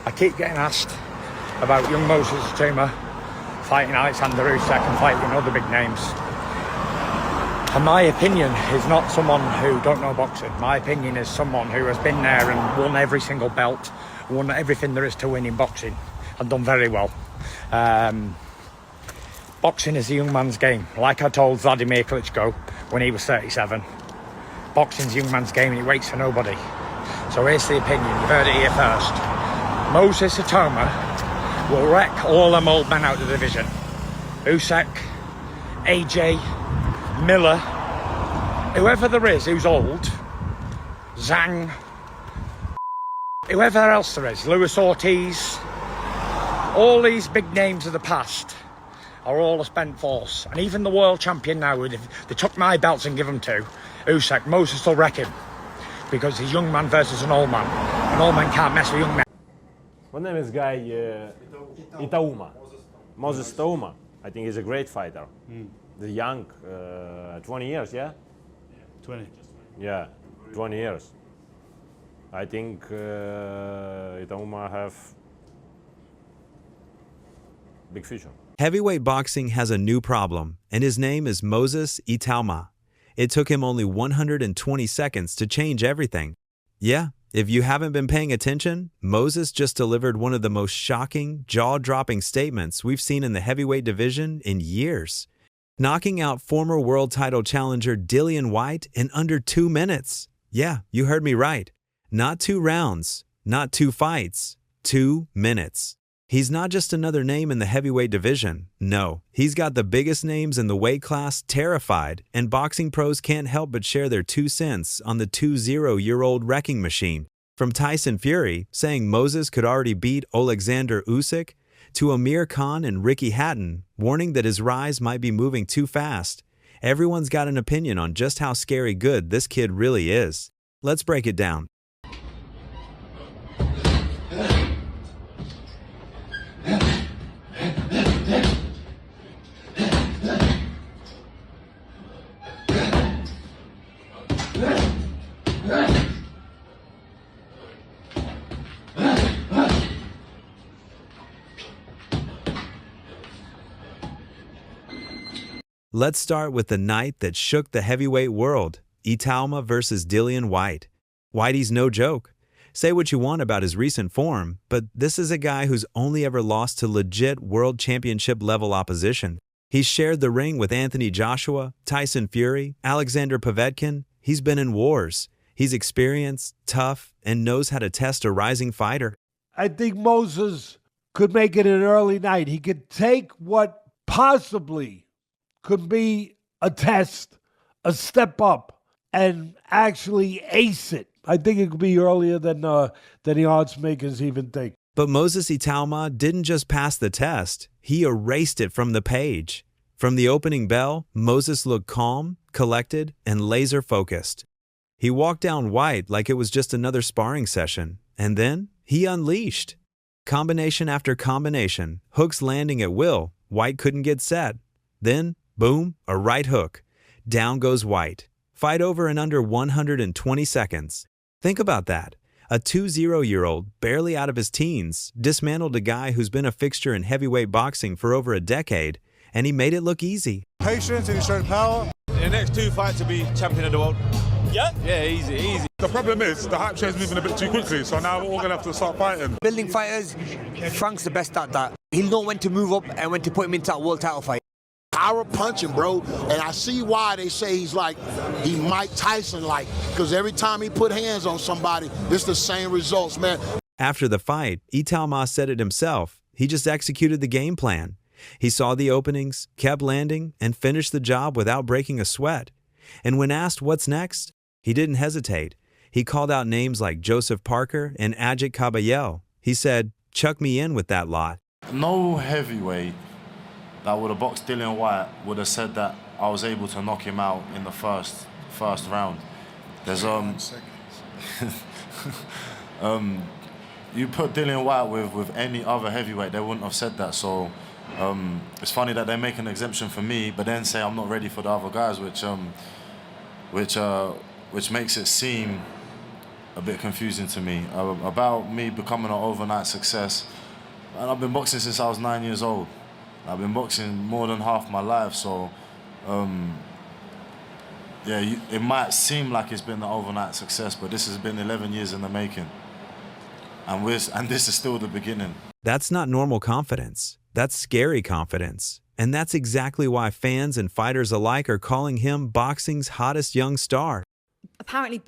I keep getting asked about young Moses Itauma fighting Alexander Usyk and fighting other big names. And my opinion is not someone who don't know boxing. My opinion is someone who has been there and won every single belt, won everything there is to win in boxing, and done very well. Boxing is a young man's game. Like I told Vladimir Klitschko when he was 37, boxing's a young man's game and he waits for nobody. So here's the opinion, you've heard it here first. Moses Itauma will wreck all them old men out of the division. Usyk, AJ, Miller, whoever there is who's old, Zhang, whoever else there is, Luis Ortiz, all these big names of the past are all a spent force. And even the world champion now, if they took my belts and give them to Usyk, Moses will wreck him. Because he's a young man versus an old man. And old men can't mess with young men. My name is Guy Itauma. Moses Itauma. I think he's a great fighter. The young, 20 years, yeah? 20. Yeah, 20 years. I think Itauma have big future. Heavyweight boxing has a new problem, and his name is Moses Itauma. It took him only 120 seconds to change everything. Yeah, if you haven't been paying attention, Moses just delivered one of the most shocking, jaw-dropping statements we've seen in the heavyweight division in years, knocking out former world title challenger Dillian Whyte in under 2 minutes. Yeah, you heard me right. Not 2 rounds, not 2 fights, 2 minutes. He's not just another name in the heavyweight division. No, he's got the biggest names in the weight class terrified, and boxing pros can't help but share their 2 cents on the 20-year-old wrecking machine. From Tyson Fury saying Moses could already beat Alexander Usyk, to Amir Khan and Ricky Hatton warning that his rise might be moving too fast. Everyone's got an opinion on just how scary good this kid really is. Let's break it down. Let's start with the night that shook the heavyweight world, Itauma versus Dillian Whyte. Whitey's no joke. Say what you want about his recent form, but this is a guy who's only ever lost to legit world championship level opposition. He's shared the ring with Anthony Joshua, Tyson Fury, Alexander Povetkin. He's been in wars. He's experienced, tough, and knows how to test a rising fighter. I think Moses could make it an early night. He could take what possibly could be a test, a step up, and actually ace it. I think it could be earlier than the odds makers even think. But Moses Itauma didn't just pass the test, he erased it from the page. From the opening bell, Moses looked calm, collected, and laser-focused. He walked down Whyte like it was just another sparring session, and then he unleashed. Combination after combination, hooks landing at will, Whyte couldn't get set. Then, boom, a right hook. Down goes Whyte. Fight over in under 120 seconds. Think about that. A 20-year-old, barely out of his teens, dismantled a guy who's been a fixture in heavyweight boxing for over a decade, and he made it look easy. Patience and he showed power. In the next 2 fights to be champion of the world. Yeah? Yeah, easy. The problem is the hype train's moving a bit too quickly, so now we're all going to have to start fighting. Building fighters, Frank's the best at that. He'll know when to move up and when to put him into a world title fight. Power punching, bro, and I see why they say he's like, he Mike Tyson-like, because every time he put hands on somebody, it's the same results, man. After the fight, Itauma said it himself. He just executed the game plan. He saw the openings, kept landing, and finished the job without breaking a sweat. And when asked what's next, he didn't hesitate. He called out names like Joseph Parker and Ajit Caballel. He said, "Chuck me in with that lot." No heavyweight that would have boxed Dillian Whyte would have said that I was able to knock him out in the first round. There's you put Dillian Whyte with any other heavyweight, they wouldn't have said that. So it's funny that they make an exemption for me, but then say I'm not ready for the other guys, which makes it seem a bit confusing to me. About me becoming an overnight success, and I've been boxing since I was 9 years old. I've been boxing more than half my life, so yeah, it might seem like it's been an overnight success, but this has been 11 years in the making. And this is still the beginning. That's not normal confidence. That's scary confidence. And that's exactly why fans and fighters alike are calling him boxing's hottest young star. Apparently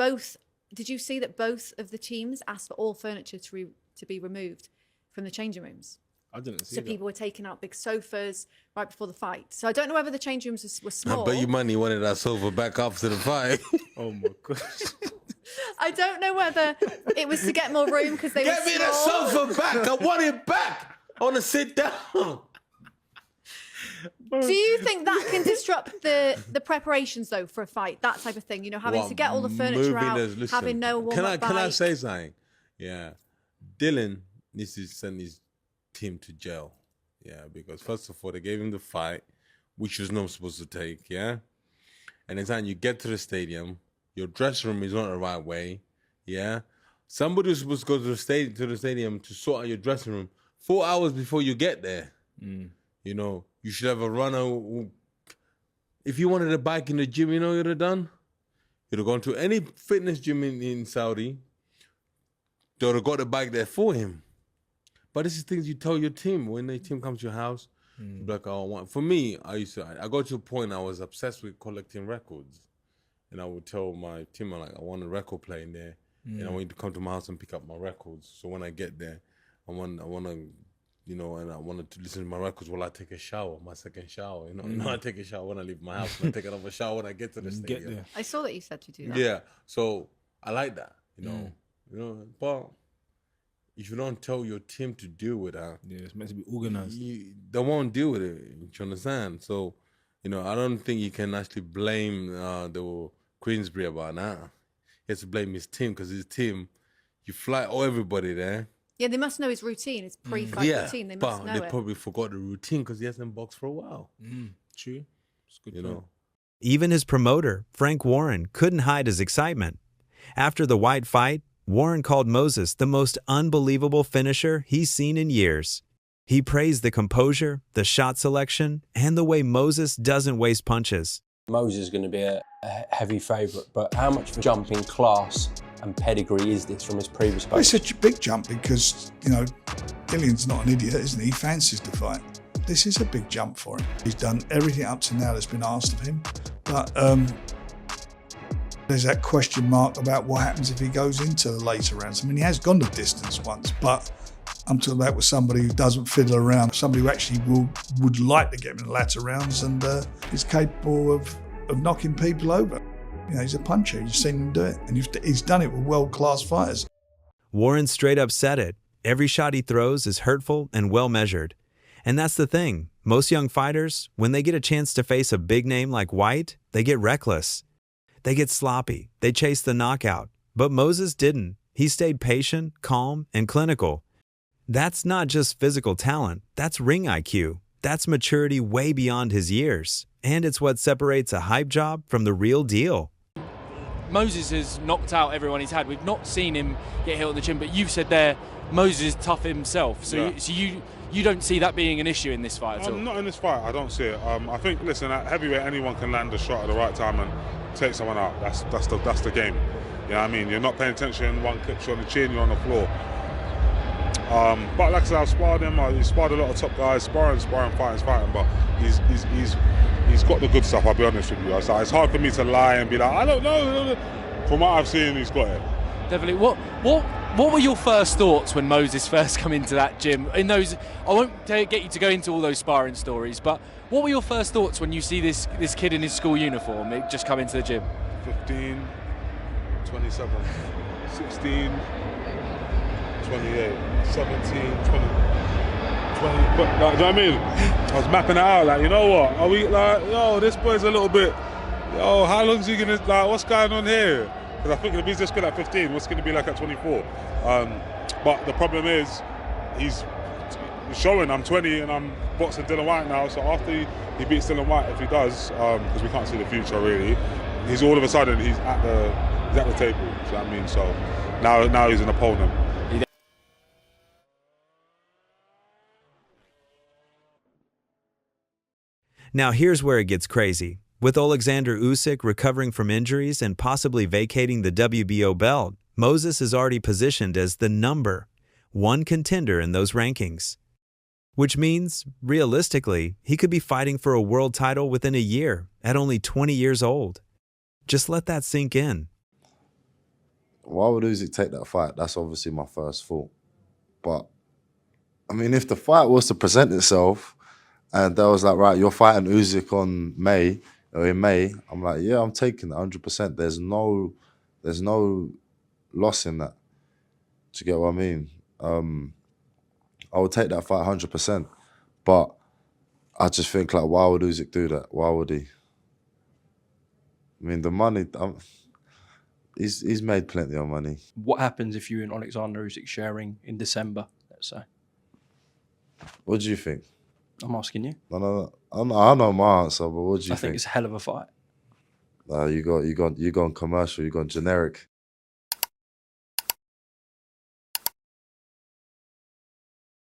did you see that both of the teams asked for all furniture to be removed from the changing rooms? I didn't see So that. people were taking out big sofas right before the fight. So I don't know whether the change rooms were small. I bet you money wanted that sofa back after the fight. Oh my god. I don't know whether it was to get more room because they Get were me that small. sofa back. I want it back. I want to sit down. Do you think that can disrupt the preparations though for a fight, that type of thing? You know, having to get all the furniture out, having no warm-up Can I bike. say something? Yeah, Dylan needs to send his team to jail. Yeah, because first of all, they gave him the fight, which he was not supposed to take. Yeah, and the time you get to the stadium, your dressing room is not the right way. Yeah, somebody was supposed to go to the stadium to sort out your dressing room 4 hours before you get there. You know, you should have a runner. If you wanted a bike in the gym, you know what you'd have done? You'd have gone to any fitness gym in Saudi. They would have got a bike there for him. But this is things you tell your team. When the team comes to your house, you'd be like, oh, I want. For me, I got to a point I was obsessed with collecting records. And I would tell my team, I want a record player in there. And I want you to come to my house and pick up my records. So when I get there, I want to, you know, and I wanted to listen to my records while I take a shower, my second shower. You know, I take a shower when I leave my house, and I take another shower when I get to the stadium. I saw that you said to do that. Yeah, so I like that, you know. But if you don't tell your team to deal with that, Yeah, it's meant to be organized. they won't deal with it. You understand? So, you know, I don't think you can actually blame the Queensbury about that. He has to blame his team because his team, you fly everybody there. Yeah, they must know his routine, his pre-fight routine. They must but know they it. probably forgot the routine because he hasn't boxed for a while. True. It's good. You know. Even his promoter, Frank Warren, couldn't hide his excitement. After the White fight, Warren called Moses the most unbelievable finisher he's seen in years. He praised the composure, the shot selection, and the way Moses doesn't waste punches. Moses is going to be a heavy favourite, but how much of a jump in class and pedigree is this from his previous Well, fight? it's a big jump because, you know, Dillian's not an idiot, isn't he? He fancies the fight. This is a big jump for him. He's done everything up to now that's been asked of him. But there's that question mark about what happens if he goes into the later rounds. I mean, he has gone the distance once, but I'm talking about with somebody who doesn't fiddle around, somebody who actually would like to get him in the latter rounds and is capable of knocking people over. You know, he's a puncher. You've seen him do it. And he's done it with world-class fighters. Warren straight up said it. Every shot he throws is hurtful and well-measured. And that's the thing. Most young fighters, when they get a chance to face a big name like White, they get reckless. They get sloppy. They chase the knockout. But Moses didn't. He stayed patient, calm, and clinical. That's not just physical talent. That's ring IQ. That's maturity way beyond his years. And it's what separates a hype job from the real deal. Moses has knocked out everyone he's had. We've not seen him get hit on the chin, but you've said there Moses is tough himself. So, you don't see that being an issue in this fight at all? Not in this fight, I don't see it. I think, listen, at heavyweight, anyone can land a shot at the right time and take someone out. That's the game. You know what I mean? You're not paying attention, one clips you on the chin, you're on the floor. But like I said, I've sparred him. He's sparred a lot of top guys, sparring, fighting. But he's got the good stuff. I'll be honest with you. It's hard for me to lie and be like, I don't know. From what I've seen, he's got it. Definitely. What were your first thoughts when Moses first come into that gym? In those, I won't get you to go into all those sparring stories, but what were your first thoughts when you see this kid in his school uniform just come into the gym? 15, 27, 16. 28, 17, 20, 20, but, like, do you know what I mean? I was mapping it out, like, you know what, are we, like, yo, this boy's a little bit, yo, how long's he gonna, like, what's going on here? Because I think if he's this good at 15, what's gonna be like at 24? But the problem is, he's showing I'm 20 and I'm boxing Dylan White now, so after he beats Dylan White, if he does, because we can't see the future really, he's all of a sudden, he's at the table, do you know what I mean? So, Now he's an opponent. Now here's where it gets crazy. With Alexander Usyk recovering from injuries and possibly vacating the WBO belt, Moses is already positioned as the number one contender in those rankings. Which means, realistically, he could be fighting for a world title within a year at only 20 years old. Just let that sink in. Why would Usyk take that fight? That's obviously my first thought. But, I mean, if the fight was to present itself and they was like, right, you're fighting Usyk in May, I'm like, yeah, I'm taking it 100%. There's no loss in that. Do you get what I mean? I would take that fight 100%. But I just think, like, why would Usyk do that? Why would he? I mean, the money, he's made plenty of money. What happens if you and Alexander Usyk sharing in December, let's say? What do you think? I'm asking you. No. I know my answer, but what do you think? I think it's a hell of a fight. You gone commercial, you gone generic.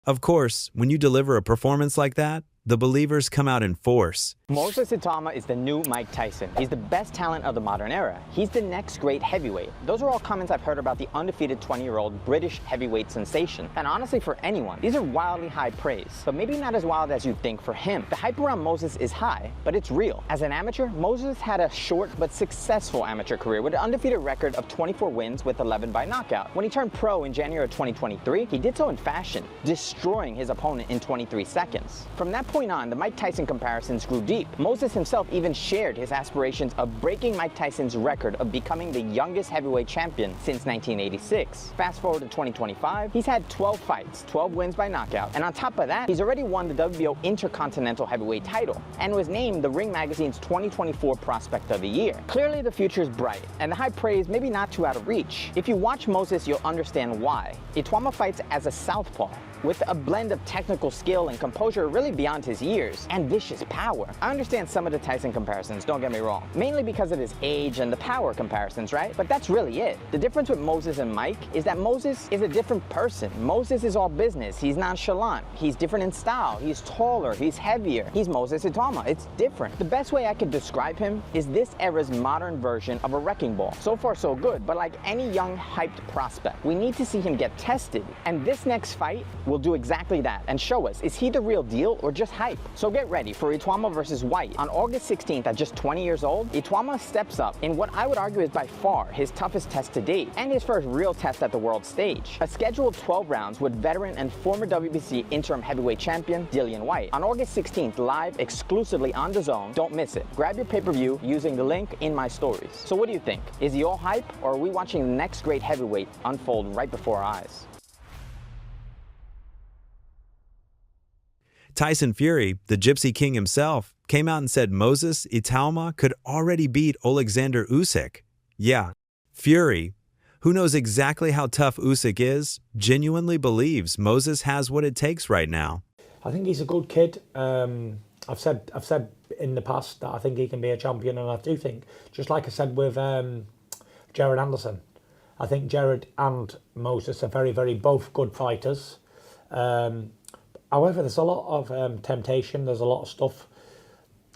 Of course, when you deliver a performance like that, the believers come out in force. Moses Itauma is the new Mike Tyson. He's the best talent of the modern era. He's the next great heavyweight. Those are all comments I've heard about the undefeated 20-year-old British heavyweight sensation. And honestly, for anyone, these are wildly high praise. But maybe not as wild as you'd think for him. The hype around Moses is high, but it's real. As an amateur, Moses had a short but successful amateur career with an undefeated record of 24 wins with 11 by knockout. When he turned pro in January of 2023, he did so in fashion, destroying his opponent in 23 seconds. From that point on, the Mike Tyson comparisons grew deep. Moses himself even shared his aspirations of breaking Mike Tyson's record of becoming the youngest heavyweight champion since 1986. Fast forward to 2025, he's had 12 fights, 12 wins by knockout, and on top of that, he's already won the WBO Intercontinental Heavyweight title and was named the Ring Magazine's 2024 Prospect of the Year. Clearly, the future is bright, and the high praise maybe not too out of reach. If you watch Moses, you'll understand why. Itauma fights as a southpaw, with a blend of technical skill and composure really beyond his years, and vicious power. I understand some of the Tyson comparisons, don't get me wrong, mainly because of his age and the power comparisons, right? But that's really it. The difference with Moses and Mike is that Moses is a different person. Moses is all business, he's nonchalant, he's different in style, he's taller, he's heavier. He's Moses Itauma, it's different. The best way I could describe him is this era's modern version of a wrecking ball. So far so good, but like any young hyped prospect, we need to see him get tested. And this next fight will do exactly that and show us, is he the real deal or just hype? So get ready for Itauma versus White. On August 16th at just 20 years old, Itauma steps up in what I would argue is by far his toughest test to date and his first real test at the world stage. A scheduled 12 rounds with veteran and former WBC interim heavyweight champion Dillian White. On August 16th, live exclusively on DAZN. Don't miss it. Grab your pay-per-view using the link in my stories. So what do you think? Is he all hype, or are we watching the next great heavyweight unfold right before our eyes? Tyson Fury, the Gypsy King himself, came out and said Moses Itauma could already beat Alexander Usyk. Yeah, Fury, who knows exactly how tough Usyk is, genuinely believes Moses has what it takes right now. I think he's a good kid. I've said in the past that I think he can be a champion, and I do think, just like I said with Jared Anderson, I think Jared and Moses are very, very both good fighters. However, there's a lot of temptation, there's a lot of stuff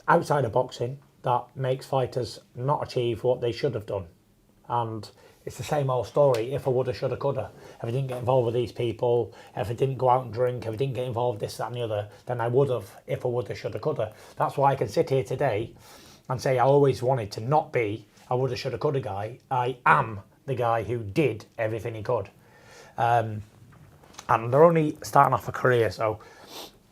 outside of boxing that makes fighters not achieve what they should have done. And it's the same old story, if I woulda, shoulda, coulda. If I didn't get involved with these people, if I didn't go out and drink, if I didn't get involved with this, that and the other, then I would have, if I woulda, shoulda, coulda. That's why I can sit here today and say I always wanted to not be a woulda, shoulda, coulda guy. I am the guy who did everything he could. And they're only starting off a career, so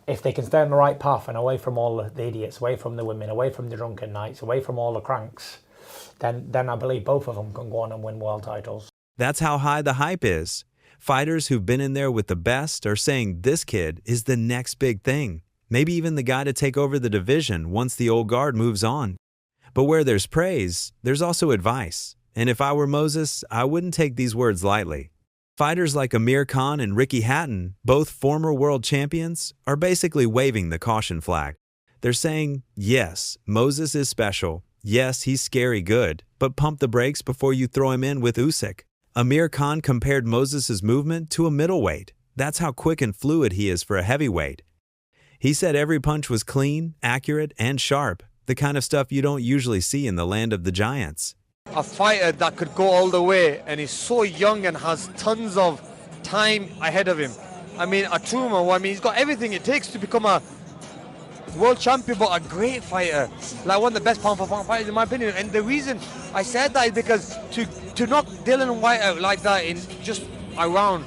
if they can stay on the right path and away from all the idiots, away from the women, away from the drunken nights, away from all the cranks, then I believe both of them can go on and win world titles. That's how high the hype is. Fighters who've been in there with the best are saying this kid is the next big thing, maybe even the guy to take over the division once the old guard moves on. But where there's praise, there's also advice. And if I were Moses, I wouldn't take these words lightly. Fighters like Amir Khan and Ricky Hatton, both former world champions, are basically waving the caution flag. They're saying, yes, Moses is special. Yes, he's scary good, but pump the brakes before you throw him in with Usyk. Amir Khan compared Moses' movement to a middleweight. That's how quick and fluid he is for a heavyweight. He said every punch was clean, accurate, and sharp, the kind of stuff you don't usually see in the land of the giants. A fighter that could go all the way, and he's so young and has tons of time ahead of him. I mean, Itauma, he's got everything it takes to become a world champion, but a great fighter, like one of the best pound-for-pound fighters in my opinion. And the reason I said that is because to knock Dillian Whyte out like that in just a round,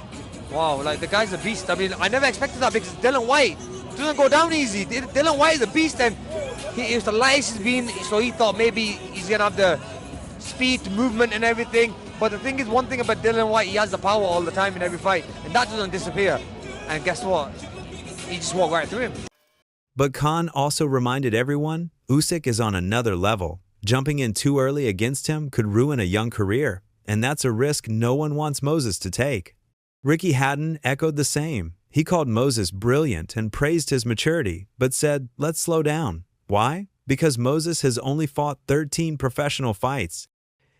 wow, like the guy's a beast. I mean, I never expected that because Dillian Whyte doesn't go down easy. Dillian Whyte is a beast, and he was the lightest he's been, so he thought maybe he's gonna have the speed, movement, and everything. But the thing is, one thing about Dillian Whyte, he has the power all the time in every fight, and that doesn't disappear. And guess what? He just walked right through him. But Khan also reminded everyone Usyk is on another level. Jumping in too early against him could ruin a young career, and that's a risk no one wants Moses to take. Ricky Hatton echoed the same. He called Moses brilliant and praised his maturity, but said, let's slow down. Why? Because Moses has only fought 13 professional fights.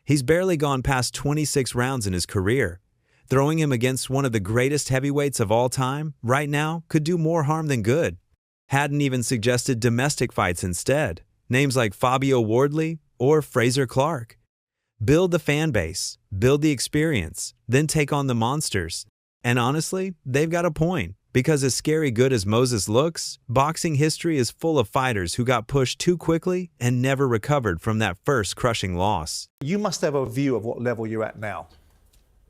He's barely gone past 26 rounds in his career. Throwing him against one of the greatest heavyweights of all time right now could do more harm than good. Hadden even suggested domestic fights instead, names like Fabio Wardley or Fraser Clark. Build the fan base, build the experience, then take on the monsters. And honestly, they've got a point, because as scary good as Moses looks, boxing history is full of fighters who got pushed too quickly and never recovered from that first crushing loss. You must have a view of what level you're at now.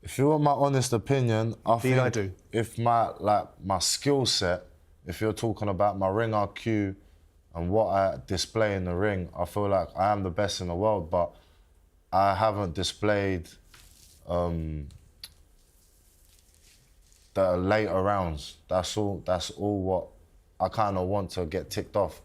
If you want my honest opinion, I think if my skill set, if you're talking about my ring IQ and what I display in the ring, I feel like I am the best in the world, but I haven't displayed the later rounds. That's all what I kind of want to get ticked off.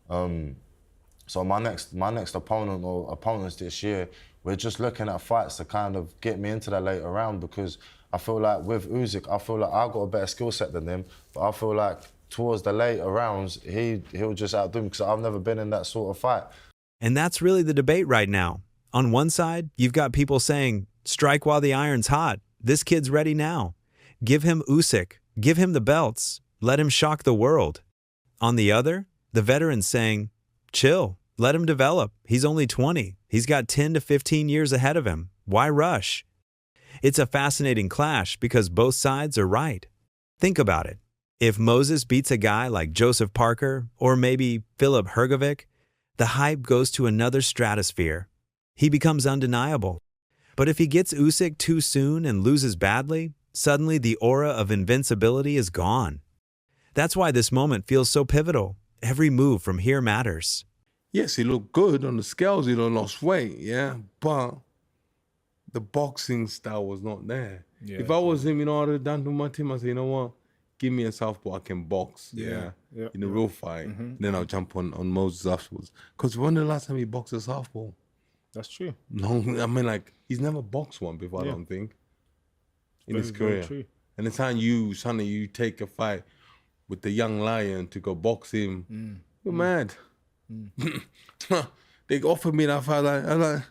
So my next opponent or opponents this year, we're just looking at fights to kind of get me into that later round, because I feel like with Usyk, I feel like I've got a better skill set than him, but I feel like towards the later rounds, he'll just outdo me, because I've never been in that sort of fight. And that's really the debate right now. On one side, you've got people saying, strike while the iron's hot. This kid's ready now. Give him Usyk. Give him the belts. Let him shock the world. On the other, the veterans saying, chill. Let him develop. He's only 20. He's got 10 to 15 years ahead of him. Why rush? It's a fascinating clash because both sides are right. Think about it. If Moses beats a guy like Joseph Parker or maybe Filip Hrgovic, the hype goes to another stratosphere. He becomes undeniable. But if he gets Usyk too soon and loses badly, suddenly the aura of invincibility is gone. That's why this moment feels so pivotal. Every move from here matters. Yes, he looked good on the scales, he lost weight, yeah, but the boxing style was not there. Yeah, if I was him, I'd have done to my team, I'd say, you know what? Give me a southpaw, I can box, in a real fight. Then I'll jump on Moses afterwards. Because when the last time he boxed a southpaw? That's true. No, I mean, he's never boxed one before, I don't think, in his career. True. And the time you take a fight with the young lion to go box him, you're mad. They offered me that fight, they're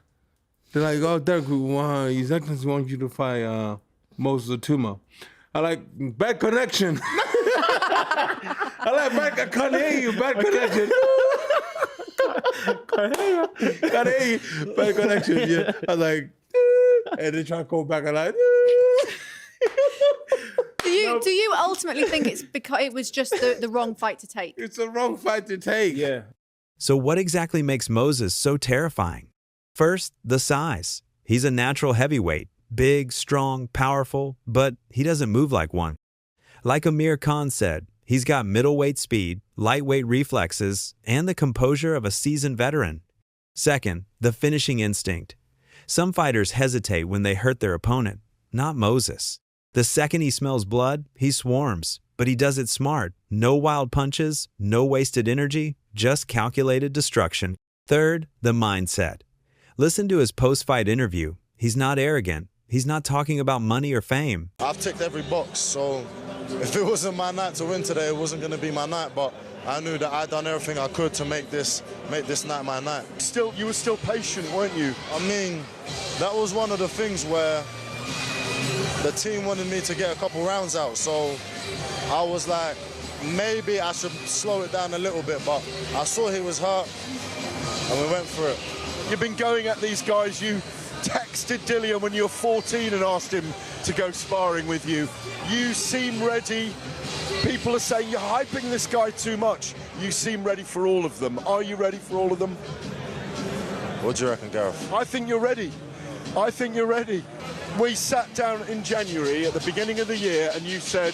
like, oh, Derek, His Excellency wants you to fight Moses Itauma. I like, bad connection. I can't hear you, bad connection. Can't hear you, bad connection, yeah. I was like, and they try to call back, I'm like, Do you ultimately think it's because it was just the wrong fight to take? It's the wrong fight to take. Yeah. So what exactly makes Moses so terrifying? First, the size. He's a natural heavyweight. Big, strong, powerful, but he doesn't move like one. Like Amir Khan said, he's got middleweight speed, lightweight reflexes, and the composure of a seasoned veteran. Second, the finishing instinct. Some fighters hesitate when they hurt their opponent, not Moses. The second he smells blood, he swarms, but he does it smart. No wild punches, no wasted energy, just calculated destruction. Third, the mindset. Listen to his post-fight interview. He's not arrogant. He's not talking about money or fame. I've ticked every box, so if it wasn't my night to win today, it wasn't going to be my night, but I knew that I'd done everything I could to make this night my night. You were still patient, weren't you? I mean, that was one of the things where the team wanted me to get a couple rounds out, so I was like, maybe I should slow it down a little bit, but I saw he was hurt, and we went for it. You've been going at these guys. You texted Dillian when you were 14 and asked him to go sparring with you. You seem ready. People are saying you're hyping this guy too much. You seem ready for all of them. Are you ready for all of them? What do you reckon, Gareth? I think you're ready. I think you're ready. We sat down in January at the beginning of the year and you said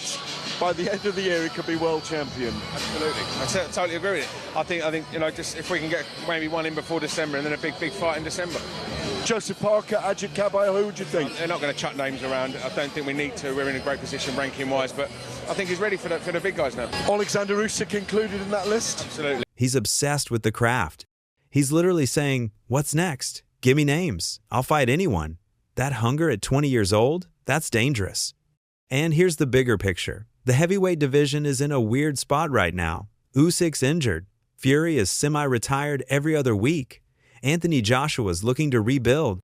by the end of the year he could be world champion. Absolutely. I totally agree with it. I think you know, just if we can get maybe one in before December and then a big fight in December. Joseph Parker, Ajit Kabayo, who would you think? They're not going to chuck names around. I don't think we need to. We're in a great position ranking-wise, but I think he's ready for the big guys now. Alexander Usyk included in that list? Absolutely. He's obsessed with the craft. He's literally saying, what's next? Give me names. I'll fight anyone. That hunger at 20 years old? That's dangerous. And here's the bigger picture. The heavyweight division is in a weird spot right now. Usyk's injured. Fury is semi-retired every other week. Anthony Joshua's looking to rebuild.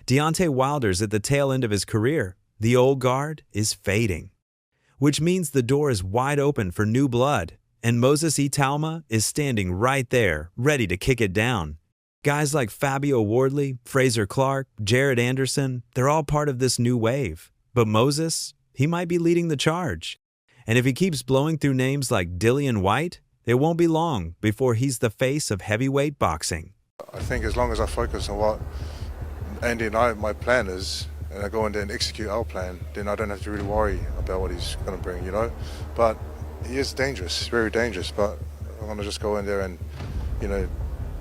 Deontay Wilder's at the tail end of his career. The old guard is fading. Which means the door is wide open for new blood. And Moses Itauma is standing right there, ready to kick it down. Guys like Fabio Wardley, Fraser Clark, Jared Anderson, they're all part of this new wave. But Moses, he might be leading the charge. And if he keeps blowing through names like Dillian White, it won't be long before he's the face of heavyweight boxing. I think as long as I focus on what Andy and my plan is, and I go in there and execute our plan, then I don't have to really worry about what he's going to bring, you know. But he is dangerous, very dangerous, but I'm going to just go in there and, you know,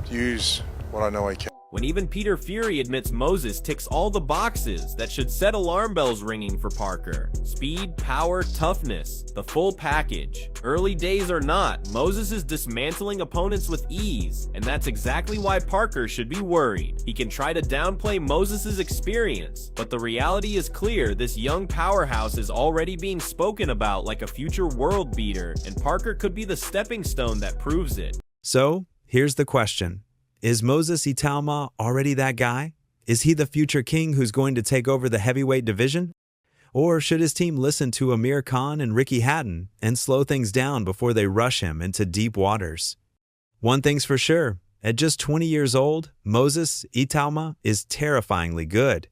use what I know I can. When even Peter Fury admits Moses ticks all the boxes that should set alarm bells ringing for Parker. Speed, power, toughness, the full package. Early days or not, Moses is dismantling opponents with ease, and that's exactly why Parker should be worried. He can try to downplay Moses' experience, but the reality is clear. This young powerhouse is already being spoken about like a future world beater, and Parker could be the stepping stone that proves it. So, here's the question. Is Moses Itauma already that guy? Is he the future king who's going to take over the heavyweight division? Or should his team listen to Amir Khan and Ricky Hatton and slow things down before they rush him into deep waters? One thing's for sure, at just 20 years old, Moses Itauma is terrifyingly good.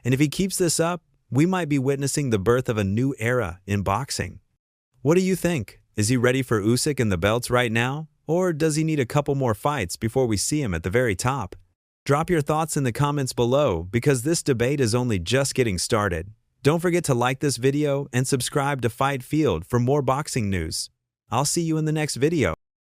And if he keeps this up, we might be witnessing the birth of a new era in boxing. What do you think? Is he ready for Usyk and the belts right now? Or does he need a couple more fights before we see him at the very top? Drop your thoughts in the comments below because this debate is only just getting started. Don't forget to like this video and subscribe to Fight Field for more boxing news. I'll see you in the next video.